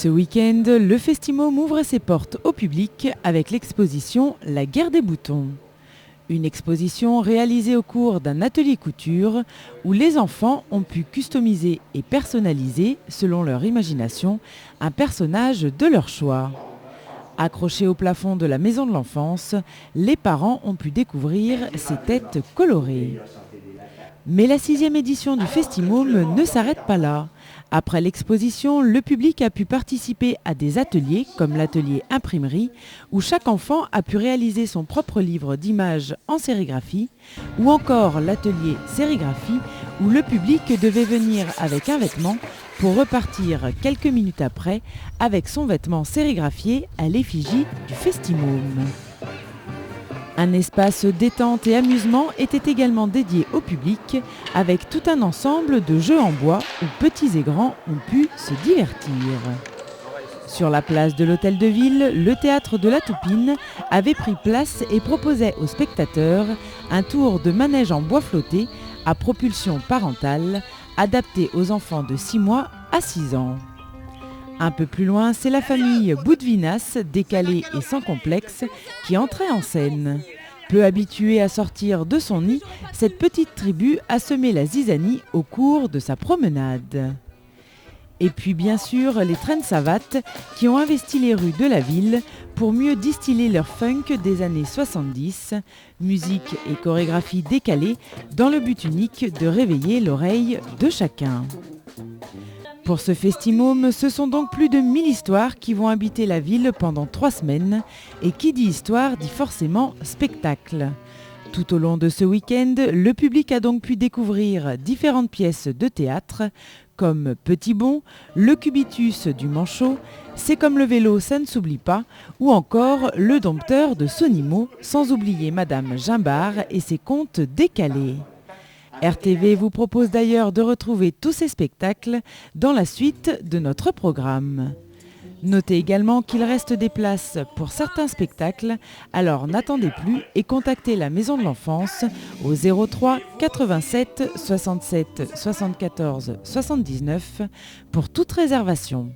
Ce week-end, le Festimôme ouvre ses portes au public avec l'exposition La guerre des boutons. Une exposition réalisée au cours d'un atelier couture où les enfants ont pu customiser et personnaliser, selon leur imagination, un personnage de leur choix. Accrochés au plafond de la maison de l'enfance, les parents ont pu découvrir ces têtes colorées. Mais la 6e édition du Festimôme ne s'arrête pas là. Après l'exposition, le public a pu participer à des ateliers comme l'atelier imprimerie où chaque enfant a pu réaliser son propre livre d'images en sérigraphie ou encore l'atelier sérigraphie où le public devait venir avec un vêtement pour repartir quelques minutes après avec son vêtement sérigraphié à l'effigie du Festimôme. Un espace détente et amusement était également dédié au public avec tout un ensemble de jeux en bois où petits et grands ont pu se divertir. Sur la place de l'Hôtel de Ville, le théâtre de la Toupine avait pris place et proposait aux spectateurs un tour de manège en bois flotté à propulsion parentale adapté aux enfants de 6 mois à 6 ans. Un peu plus loin, c'est la famille Boudvinas, décalée et sans complexe, qui entrait en scène. Peu habituée à sortir de son nid, cette petite tribu a semé la zizanie au cours de sa promenade. Et puis bien sûr, les traînes savates qui ont investi les rues de la ville pour mieux distiller leur funk des années 70, musique et chorégraphie décalées dans le but unique de réveiller l'oreille de chacun. Pour ce Festimôme, ce sont donc plus de 1000 histoires qui vont habiter la ville pendant 3 semaines. Et qui dit histoire dit forcément spectacle. Tout au long de ce week-end, le public a donc pu découvrir différentes pièces de théâtre, comme Petit Bon, Le Cubitus du Manchot, C'est comme le vélo, ça ne s'oublie pas, ou encore Le Dompteur de Sonimo, sans oublier Madame Gimbard et ses contes décalés. RTV vous propose d'ailleurs de retrouver tous ces spectacles dans la suite de notre programme. Notez également qu'il reste des places pour certains spectacles, alors n'attendez plus et contactez la Maison de l'Enfance au 03 87 67 74 79 pour toute réservation.